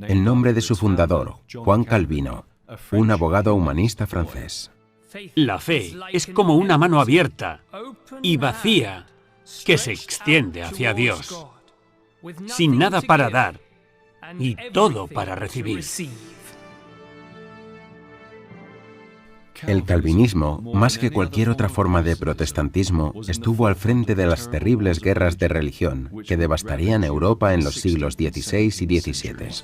el nombre de su fundador, Juan Calvino, un abogado humanista francés. La fe es como una mano abierta y vacía que se extiende hacia Dios, sin nada para dar y todo para recibir. El calvinismo, más que cualquier otra forma de protestantismo, estuvo al frente de las terribles guerras de religión que devastarían Europa en los siglos XVI y XVII.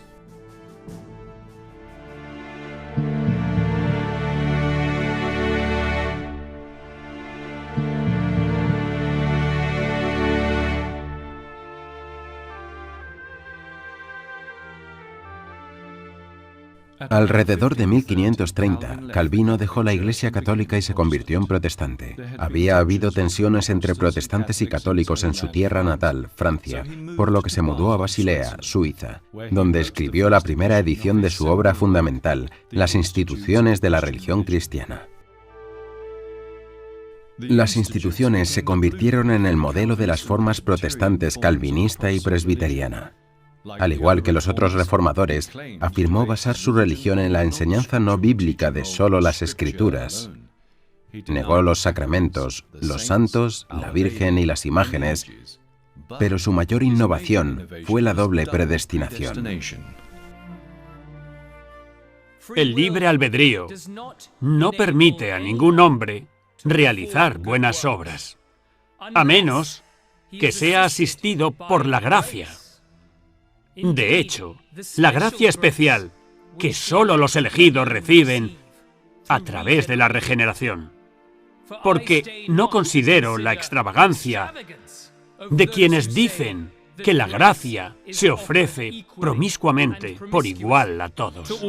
Alrededor de 1530, Calvino dejó la Iglesia católica y se convirtió en protestante. Había habido tensiones entre protestantes y católicos en su tierra natal, Francia, por lo que se mudó a Basilea, Suiza, donde escribió la primera edición de su obra fundamental, Las instituciones de la religión cristiana. Las instituciones se convirtieron en el modelo de las formas protestantes calvinista y presbiteriana. Al igual que los otros reformadores, afirmó basar su religión en la enseñanza no bíblica de solo las Escrituras. Negó los sacramentos, los santos, la Virgen y las imágenes, pero su mayor innovación fue la doble predestinación. El libre albedrío no permite a ningún hombre realizar buenas obras, a menos que sea asistido por la gracia. De hecho, la gracia especial que solo los elegidos reciben a través de la regeneración. Porque no considero la extravagancia de quienes dicen que la gracia se ofrece promiscuamente por igual a todos.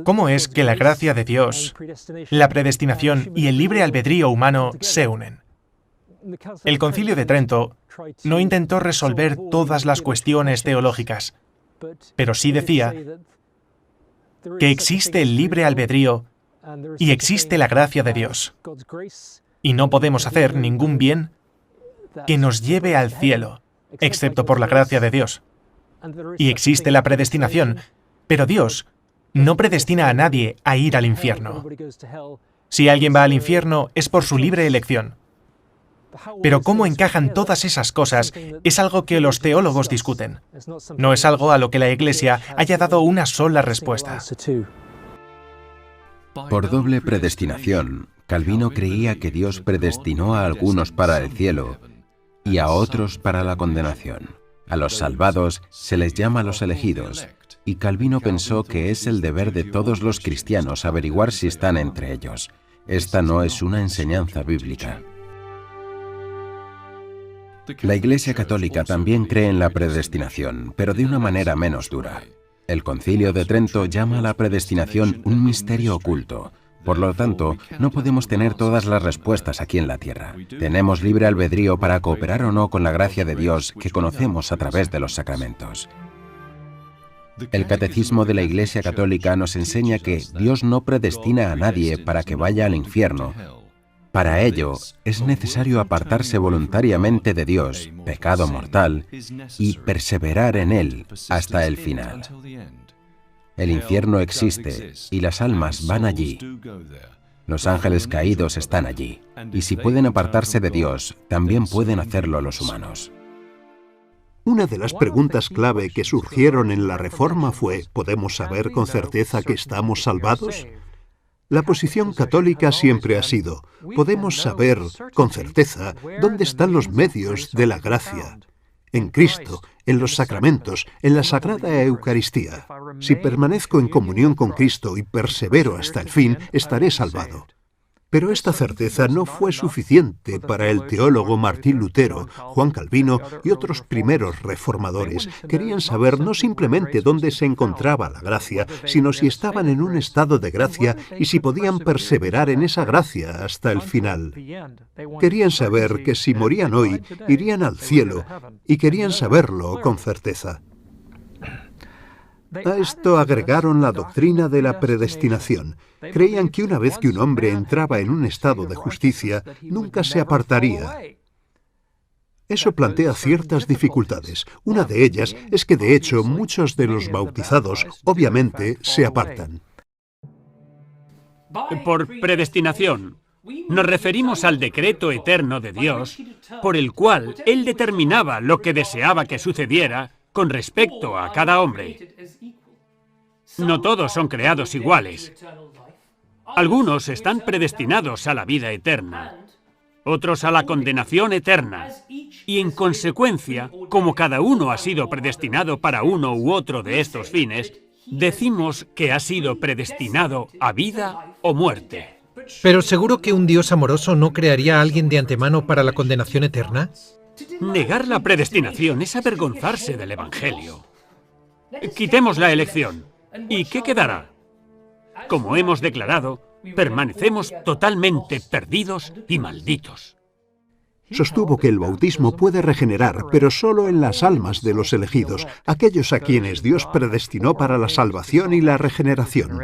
¿Cómo es que la gracia de Dios, la predestinación y el libre albedrío humano se unen? El Concilio de Trento no intentó resolver todas las cuestiones teológicas, pero sí decía que existe el libre albedrío y existe la gracia de Dios, y no podemos hacer ningún bien que nos lleve al cielo, excepto por la gracia de Dios. Y existe la predestinación, pero Dios no predestina a nadie a ir al infierno. Si alguien va al infierno es por su libre elección. Pero cómo encajan todas esas cosas es algo que los teólogos discuten. No es algo a lo que la Iglesia haya dado una sola respuesta. Por doble predestinación, Calvino creía que Dios predestinó a algunos para el cielo y a otros para la condenación. A los salvados se les llama los elegidos, y Calvino pensó que es el deber de todos los cristianos averiguar si están entre ellos. Esta no es una enseñanza bíblica. La Iglesia católica también cree en la predestinación, pero de una manera menos dura. El Concilio de Trento llama a la predestinación un misterio oculto. Por lo tanto, no podemos tener todas las respuestas aquí en la tierra. Tenemos libre albedrío para cooperar o no con la gracia de Dios que conocemos a través de los sacramentos. El Catecismo de la Iglesia Católica nos enseña que Dios no predestina a nadie para que vaya al infierno. Para ello, es necesario apartarse voluntariamente de Dios, pecado mortal, y perseverar en él hasta el final. El infierno existe y las almas van allí. Los ángeles caídos están allí, y si pueden apartarse de Dios, también pueden hacerlo los humanos. Una de las preguntas clave que surgieron en la Reforma fue: ¿podemos saber con certeza que estamos salvados? La posición católica siempre ha sido: podemos saber con certeza dónde están los medios de la gracia. En Cristo, en los sacramentos, en la Sagrada Eucaristía. Si permanezco en comunión con Cristo y persevero hasta el fin, estaré salvado. Pero esta certeza no fue suficiente para el teólogo Martín Lutero, Juan Calvino y otros primeros reformadores. Querían saber no simplemente dónde se encontraba la gracia, sino si estaban en un estado de gracia y si podían perseverar en esa gracia hasta el final. Querían saber que si morían hoy, irían al cielo, y querían saberlo con certeza. A esto agregaron la doctrina de la predestinación. Creían que una vez que un hombre entraba en un estado de justicia, nunca se apartaría. Eso plantea ciertas dificultades. Una de ellas es que, de hecho, muchos de los bautizados, obviamente, se apartan. Por predestinación, nos referimos al decreto eterno de Dios, por el cual Él determinaba lo que deseaba que sucediera con respecto a cada hombre. No todos son creados iguales. Algunos están predestinados a la vida eterna, otros a la condenación eterna, y en consecuencia, como cada uno ha sido predestinado para uno u otro de estos fines, decimos que ha sido predestinado a vida o muerte. Pero seguro que un Dios amoroso no crearía a alguien de antemano para la condenación eterna. Negar la predestinación es avergonzarse del Evangelio. Quitemos la elección. ¿Y qué quedará? Como hemos declarado, permanecemos totalmente perdidos y malditos. Sostuvo que el bautismo puede regenerar, pero solo en las almas de los elegidos, aquellos a quienes Dios predestinó para la salvación y la regeneración.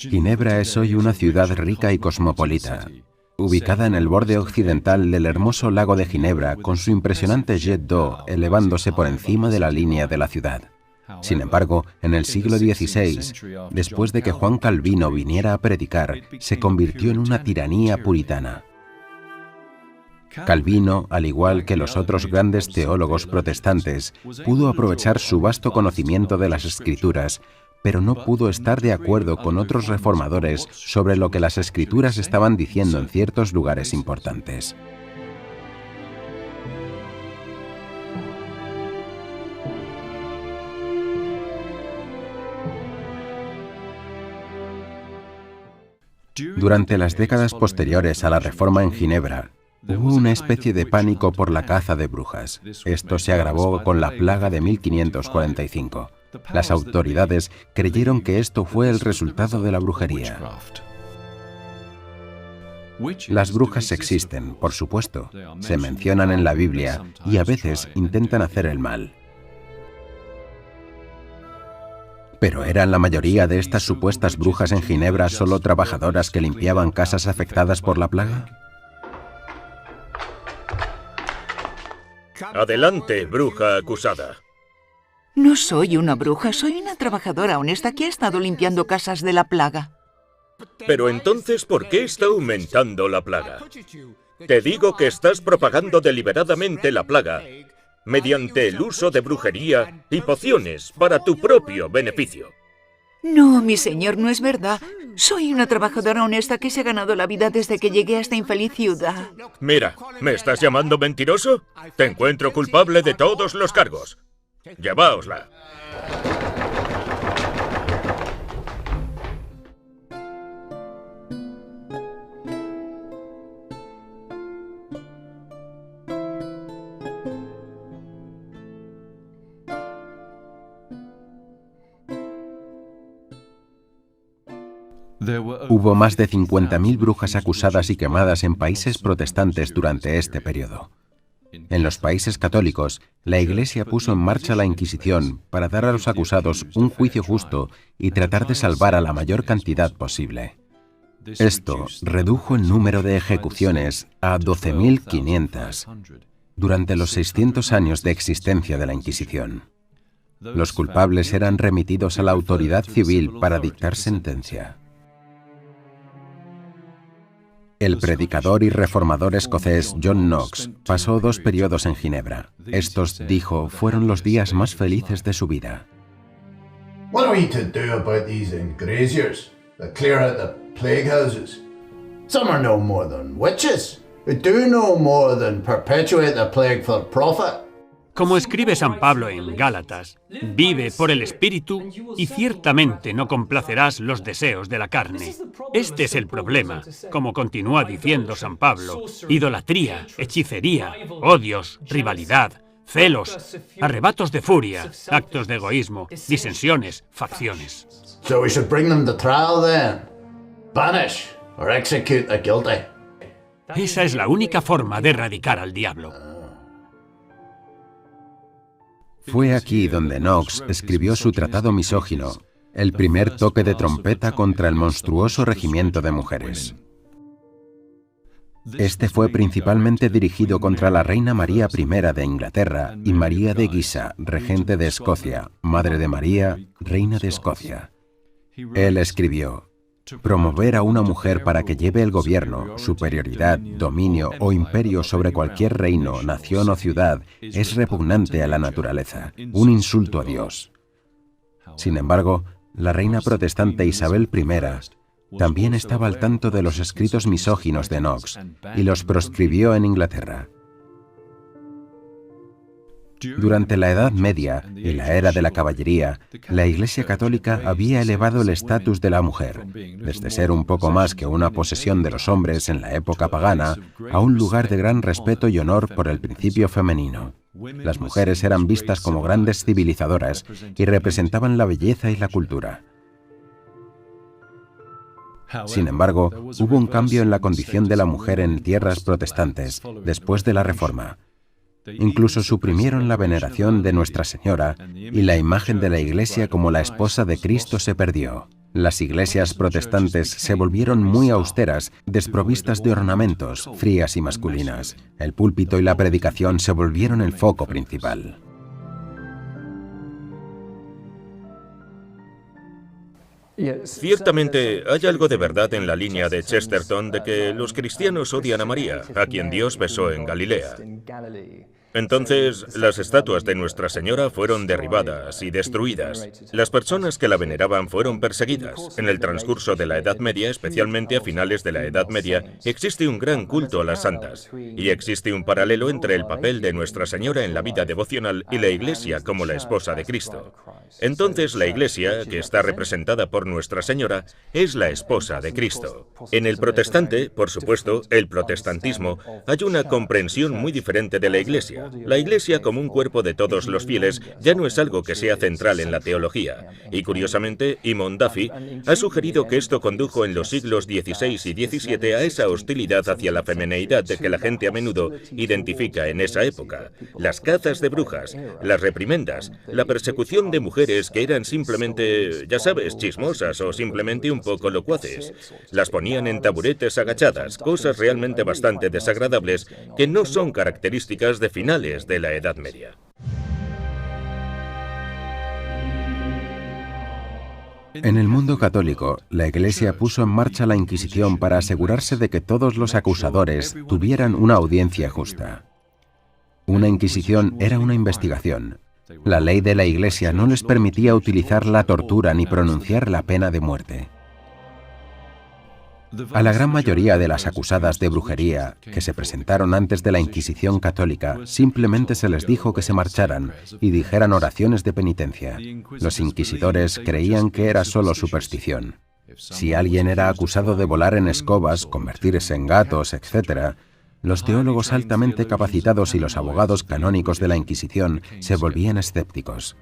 Ginebra es hoy una ciudad rica y cosmopolita, ubicada en el borde occidental del hermoso lago de Ginebra, con su impresionante jet d'eau elevándose por encima de la línea de la ciudad. Sin embargo, en el siglo XVI, después de que Juan Calvino viniera a predicar, se convirtió en una tiranía puritana. Calvino, al igual que los otros grandes teólogos protestantes, pudo aprovechar su vasto conocimiento de las Escrituras, pero no pudo estar de acuerdo con otros reformadores sobre lo que las Escrituras estaban diciendo en ciertos lugares importantes. Durante las décadas posteriores a la Reforma en Ginebra, hubo una especie de pánico por la caza de brujas. Esto se agravó con la plaga de 1545. Las autoridades creyeron que esto fue el resultado de la brujería. Las brujas existen, por supuesto, se mencionan en la Biblia y a veces intentan hacer el mal. ¿Pero eran la mayoría de estas supuestas brujas en Ginebra solo trabajadoras que limpiaban casas afectadas por la plaga? Adelante, bruja acusada. No soy una bruja, soy una trabajadora honesta que ha estado limpiando casas de la plaga. Pero entonces, ¿por qué está aumentando la plaga? Te digo que estás propagando deliberadamente la plaga mediante el uso de brujería y pociones para tu propio beneficio. No, mi señor, no es verdad. Soy una trabajadora honesta que se ha ganado la vida desde que llegué a esta infeliz ciudad. Mira, ¿me estás llamando mentiroso? Te encuentro culpable de todos los cargos. Lleváosla. Hubo más de 50.000 brujas acusadas y quemadas en países protestantes durante este periodo. En los países católicos, la Iglesia puso en marcha la Inquisición para dar a los acusados un juicio justo y tratar de salvar a la mayor cantidad posible. Esto redujo el número de ejecuciones a 12.500 durante los 600 años de existencia de la Inquisición. Los culpables eran remitidos a la autoridad civil para dictar sentencia. El predicador y reformador escocés John Knox pasó 2 periodos en Ginebra. Estos, dijo, fueron los días más felices de su vida. What are we to do about these ingraziers that clear out the plague houses? Some are no more than witches, who do no more than perpetuate the plague for profit. Como escribe San Pablo en Gálatas, vive por el Espíritu y ciertamente no complacerás los deseos de la carne. Este es el problema, como continúa diciendo San Pablo: idolatría, hechicería, odios, rivalidad, celos, arrebatos de furia, actos de egoísmo, disensiones, facciones. So we should bring them to trial then. Banish or execute the guilty. Esa es la única forma de erradicar al diablo. Fue aquí donde Knox escribió su tratado misógino, el primer toque de trompeta contra el monstruoso regimiento de mujeres. Este fue principalmente dirigido contra la reina María I de Inglaterra y María de Guisa, regente de Escocia, madre de María, reina de Escocia. Él escribió: promover a una mujer para que lleve el gobierno, superioridad, dominio o imperio sobre cualquier reino, nación o ciudad es repugnante a la naturaleza, un insulto a Dios. Sin embargo, la reina protestante Isabel I también estaba al tanto de los escritos misóginos de Knox y los proscribió en Inglaterra. Durante la Edad Media y la era de la caballería, la Iglesia Católica había elevado el estatus de la mujer, desde ser un poco más que una posesión de los hombres en la época pagana, a un lugar de gran respeto y honor por el principio femenino. Las mujeres eran vistas como grandes civilizadoras y representaban la belleza y la cultura. Sin embargo, hubo un cambio en la condición de la mujer en tierras protestantes después de la Reforma. Incluso suprimieron la veneración de Nuestra Señora y la imagen de la Iglesia como la esposa de Cristo se perdió. Las iglesias protestantes se volvieron muy austeras, desprovistas de ornamentos, frías y masculinas. El púlpito y la predicación se volvieron el foco principal. Ciertamente, hay algo de verdad en la línea de Chesterton de que los cristianos odian a María, a quien Dios besó en Galilea. Entonces, las estatuas de Nuestra Señora fueron derribadas y destruidas. Las personas que la veneraban fueron perseguidas. En el transcurso de la Edad Media, especialmente a finales de la Edad Media, existe un gran culto a las santas. Y existe un paralelo entre el papel de Nuestra Señora en la vida devocional y la Iglesia como la esposa de Cristo. Entonces, la Iglesia, que está representada por Nuestra Señora, es la esposa de Cristo. En el protestante, por supuesto, el protestantismo, hay una comprensión muy diferente de la Iglesia. La Iglesia como un cuerpo de todos los fieles ya no es algo que sea central en la teología. Y curiosamente, Eamon Duffy ha sugerido que esto condujo en los siglos XVI y XVII a esa hostilidad hacia la femineidad de que la gente a menudo identifica en esa época. Las cazas de brujas, las reprimendas, la persecución de mujeres que eran simplemente, ya sabes, chismosas o simplemente un poco locuaces. Las ponían en taburetes agachadas, cosas realmente bastante desagradables que no son características de finales de la Edad Media. En el mundo católico, la Iglesia puso en marcha la Inquisición para asegurarse de que todos los acusadores tuvieran una audiencia justa. Una Inquisición era una investigación. La ley de la Iglesia no les permitía utilizar la tortura ni pronunciar la pena de muerte. A la gran mayoría de las acusadas de brujería que se presentaron antes de la Inquisición católica, simplemente se les dijo que se marcharan y dijeran oraciones de penitencia. Los inquisidores creían que era solo superstición. Si alguien era acusado de volar en escobas, convertirse en gatos, etc., los teólogos altamente capacitados y los abogados canónicos de la Inquisición se volvían escépticos.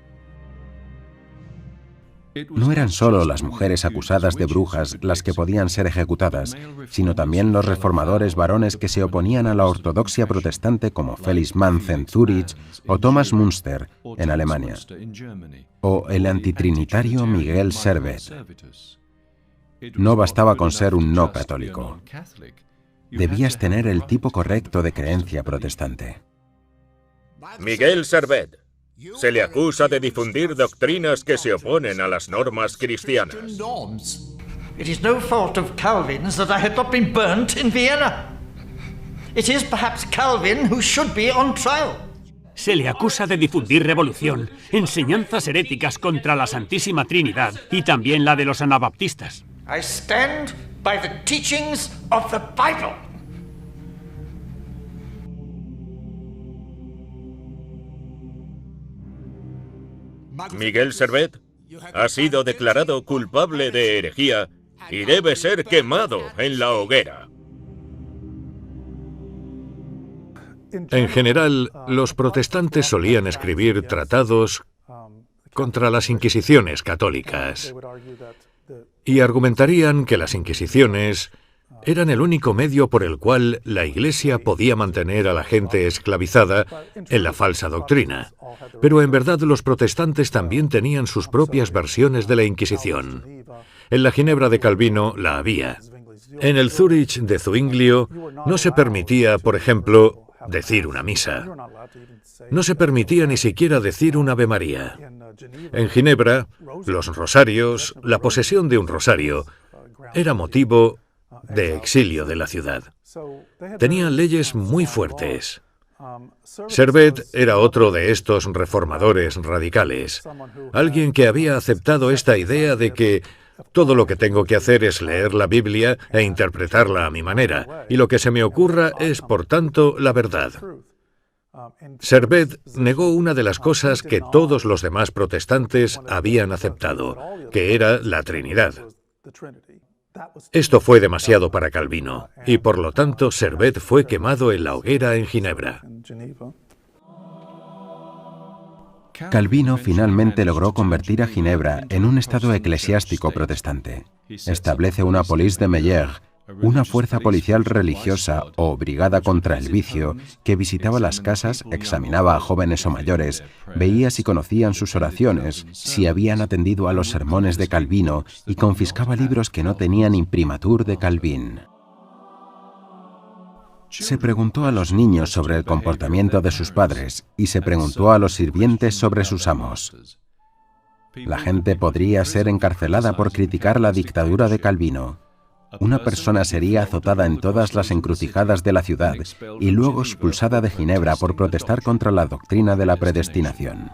No eran solo las mujeres acusadas de brujas las que podían ser ejecutadas, sino también los reformadores varones que se oponían a la ortodoxia protestante como Felix Manz en Zúrich o Thomas Münster en Alemania, o el antitrinitario Miguel Servet. No bastaba con ser un no católico. Debías tener el tipo correcto de creencia protestante. Miguel Servet. Se le acusa de difundir doctrinas que se oponen a las normas cristianas. It is no fault of Calvin's that I had not been burnt in Vienna. It is perhaps Calvin who should be on trial. Se le acusa de difundir revolución, enseñanzas heréticas contra la Santísima Trinidad y también la de los anabaptistas. I stand by the teachings of the Bible. Miguel Servet ha sido declarado culpable de herejía y debe ser quemado en la hoguera. En general, los protestantes solían escribir tratados contra las inquisiciones católicas y argumentarían que las inquisiciones eran el único medio por el cual la Iglesia podía mantener a la gente esclavizada en la falsa doctrina. Pero en verdad los protestantes también tenían sus propias versiones de la Inquisición. En la Ginebra de Calvino la había. En el Zúrich de Zuinglio no se permitía, por ejemplo, decir una misa. No se permitía ni siquiera decir un Ave María. En Ginebra, los rosarios, la posesión de un rosario, era motivo de exilio de la ciudad. Tenían leyes muy fuertes. Servet era otro de estos reformadores radicales, alguien que había aceptado esta idea de que todo lo que tengo que hacer es leer la Biblia e interpretarla a mi manera, y lo que se me ocurra es, por tanto, la verdad. Servet negó una de las cosas que todos los demás protestantes habían aceptado, que era la Trinidad. Esto fue demasiado para Calvino, y por lo tanto Servet fue quemado en la hoguera en Ginebra. Calvino finalmente logró convertir a Ginebra en un estado eclesiástico protestante. Establece una police de Meyer, una fuerza policial religiosa o brigada contra el vicio que visitaba las casas, examinaba a jóvenes o mayores, veía si conocían sus oraciones, si habían atendido a los sermones de Calvino y confiscaba libros que no tenían imprimatur de Calvin. Se preguntó a los niños sobre el comportamiento de sus padres y se preguntó a los sirvientes sobre sus amos. La gente podría ser encarcelada por criticar la dictadura de Calvino. Una persona sería azotada en todas las encrucijadas de la ciudad y luego expulsada de Ginebra por protestar contra la doctrina de la predestinación.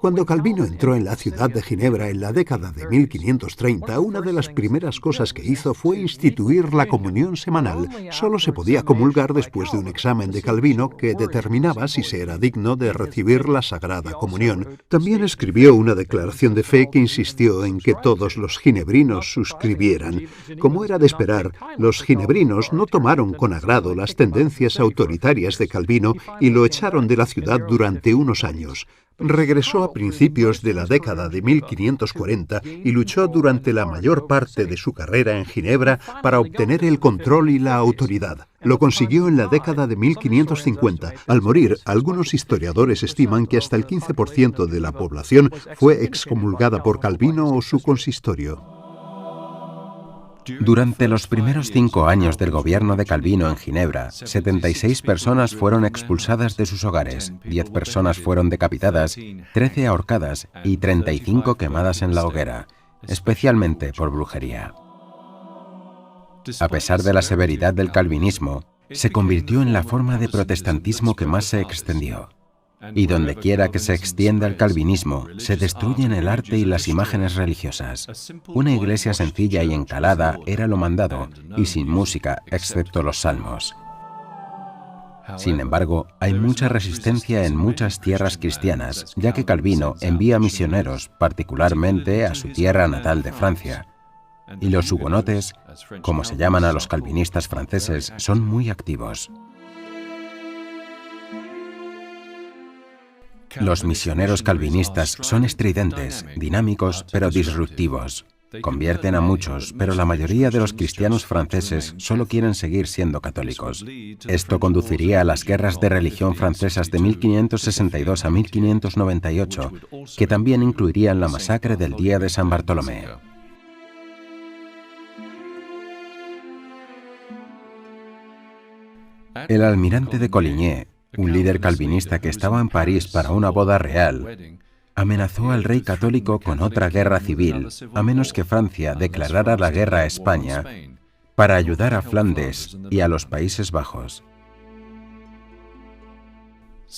Cuando Calvino entró en la ciudad de Ginebra en la década de 1530, una de las primeras cosas que hizo fue instituir la comunión semanal. Solo se podía comulgar después de un examen de Calvino que determinaba si se era digno de recibir la Sagrada Comunión. También escribió una declaración de fe que insistió en que todos los ginebrinos suscribieran. Como era de esperar, los ginebrinos no tomaron con agrado las tendencias autoritarias de Calvino y lo echaron de la ciudad durante unos años. Regresó a principios de la década de 1540 y luchó durante la mayor parte de su carrera en Ginebra para obtener el control y la autoridad. Lo consiguió en la década de 1550. Al morir, algunos historiadores estiman que hasta el 15% de la población fue excomulgada por Calvino o su consistorio. Durante los primeros 5 años del gobierno de Calvino en Ginebra, 76 personas fueron expulsadas de sus hogares, 10 personas fueron decapitadas, 13 ahorcadas y 35 quemadas en la hoguera, especialmente por brujería. A pesar de la severidad del calvinismo, se convirtió en la forma de protestantismo que más se extendió. Y donde quiera que se extienda el calvinismo, se destruyen el arte y las imágenes religiosas. Una iglesia sencilla y encalada era lo mandado, y sin música, excepto los salmos. Sin embargo, hay mucha resistencia en muchas tierras cristianas, ya que Calvino envía misioneros, particularmente a su tierra natal de Francia. Y los hugonotes, como se llaman a los calvinistas franceses, son muy activos. Los misioneros calvinistas son estridentes, dinámicos, pero disruptivos. Convierten a muchos, pero la mayoría de los cristianos franceses solo quieren seguir siendo católicos. Esto conduciría a las guerras de religión francesas de 1562 a 1598, que también incluirían la masacre del día de San Bartolomé. El almirante de Coligny, un líder calvinista que estaba en París para una boda real, amenazó al rey católico con otra guerra civil, a menos que Francia declarara la guerra a España para ayudar a Flandes y a los Países Bajos.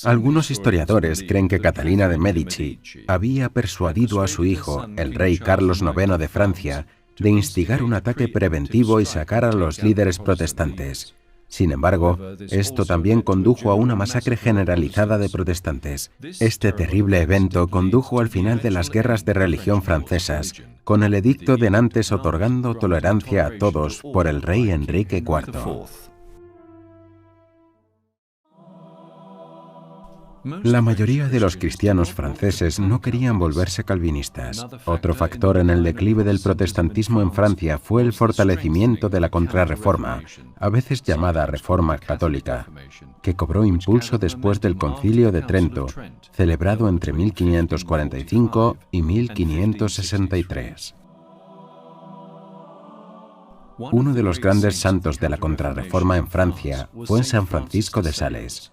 Algunos historiadores creen que Catalina de Medici había persuadido a su hijo, el rey Carlos IX de Francia, de instigar un ataque preventivo y sacar a los líderes protestantes. Sin embargo, esto también condujo a una masacre generalizada de protestantes. Este terrible evento condujo al final de las guerras de religión francesas, con el edicto de Nantes otorgando tolerancia a todos por el rey Enrique IV. La mayoría de los cristianos franceses no querían volverse calvinistas. Otro factor en el declive del protestantismo en Francia fue el fortalecimiento de la Contrarreforma, a veces llamada Reforma Católica, que cobró impulso después del Concilio de Trento, celebrado entre 1545 y 1563. Uno de los grandes santos de la Contrarreforma en Francia fue San Francisco de Sales.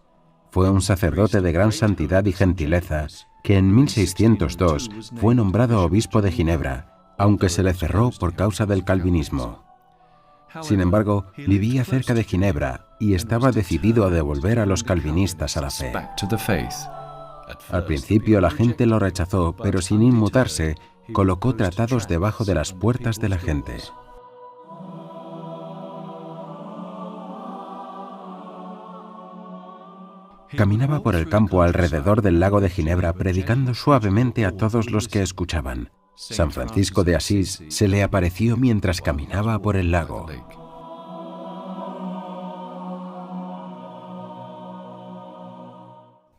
Fue un sacerdote de gran santidad y gentileza que en 1602 fue nombrado obispo de Ginebra, aunque se le cerró por causa del calvinismo. Sin embargo, vivía cerca de Ginebra y estaba decidido a devolver a los calvinistas a la fe. Al principio la gente lo rechazó, pero sin inmutarse, colocó tratados debajo de las puertas de la gente. Caminaba por el campo alrededor del lago de Ginebra predicando suavemente a todos los que escuchaban. San Francisco de Asís se le apareció mientras caminaba por el lago.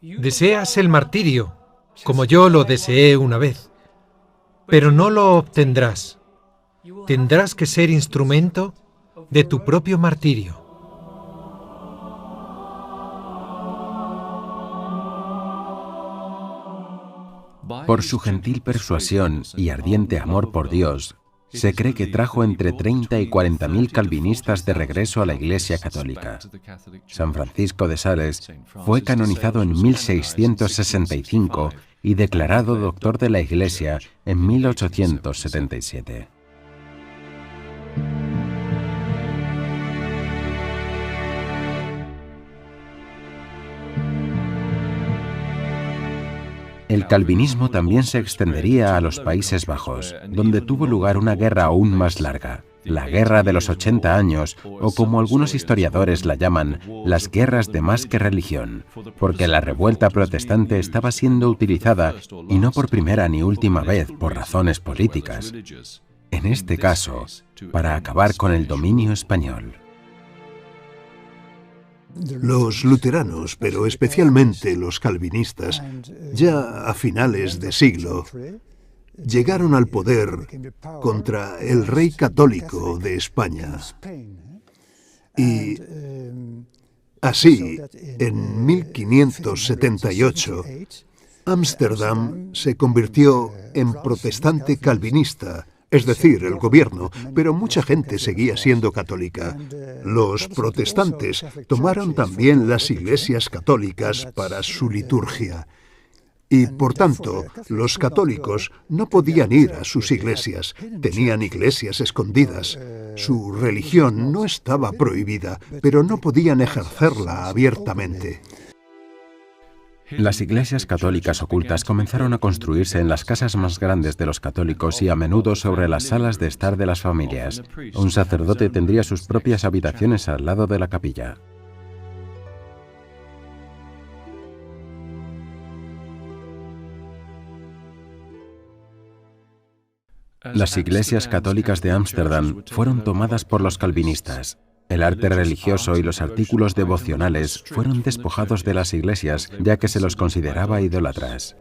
Deseas el martirio, como yo lo deseé una vez, pero no lo obtendrás. Tendrás que ser instrumento de tu propio martirio. Por su gentil persuasión y ardiente amor por Dios, se cree que trajo entre 30 y 40.000 calvinistas de regreso a la Iglesia Católica. San Francisco de Sales fue canonizado en 1665 y declarado doctor de la Iglesia en 1877. El calvinismo también se extendería a los Países Bajos, donde tuvo lugar una guerra aún más larga, la Guerra de los 80 años, o como algunos historiadores la llaman, las guerras de más que religión, porque la revuelta protestante estaba siendo utilizada, y no por primera ni última vez, por razones políticas. En este caso, para acabar con el dominio español. Los luteranos, pero especialmente los calvinistas, ya a finales de siglo, llegaron al poder contra el rey católico de España. Y así, en 1578, Ámsterdam se convirtió en protestante calvinista, es decir, el gobierno, pero mucha gente seguía siendo católica. Los protestantes tomaron también las iglesias católicas para su liturgia. Y, por tanto, los católicos no podían ir a sus iglesias, tenían iglesias escondidas. Su religión no estaba prohibida, pero no podían ejercerla abiertamente. Las iglesias católicas ocultas comenzaron a construirse en las casas más grandes de los católicos y a menudo sobre las salas de estar de las familias. Un sacerdote tendría sus propias habitaciones al lado de la capilla. Las iglesias católicas de Ámsterdam fueron tomadas por los calvinistas. El arte religioso y los artículos devocionales fueron despojados de las iglesias, ya que se los consideraba idólatras.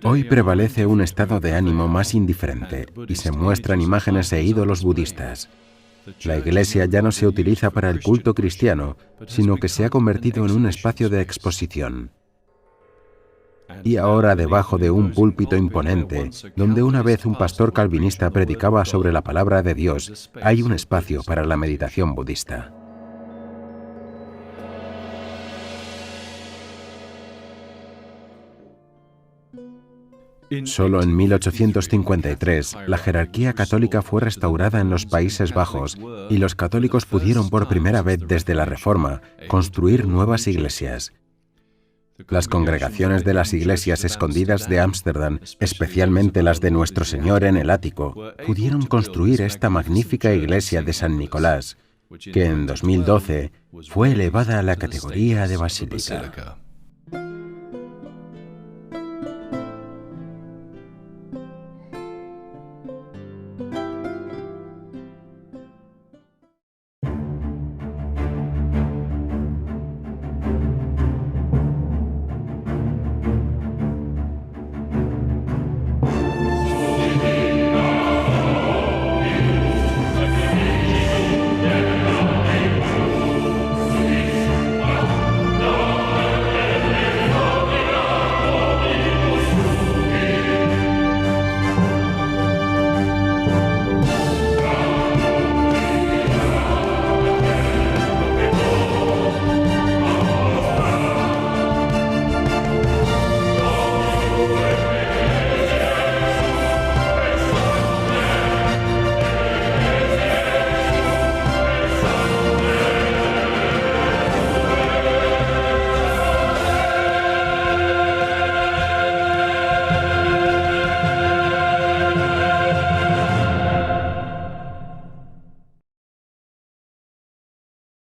Hoy prevalece un estado de ánimo más indiferente y se muestran imágenes e ídolos budistas. La iglesia ya no se utiliza para el culto cristiano, sino que se ha convertido en un espacio de exposición. Y ahora, debajo de un púlpito imponente, donde una vez un pastor calvinista predicaba sobre la palabra de Dios, hay un espacio para la meditación budista. Solo en 1853, la jerarquía católica fue restaurada en los Países Bajos y los católicos pudieron por primera vez desde la Reforma construir nuevas iglesias. Las congregaciones de las iglesias escondidas de Ámsterdam, especialmente las de Nuestro Señor en el ático, pudieron construir esta magnífica iglesia de San Nicolás, que en 2012 fue elevada a la categoría de basílica.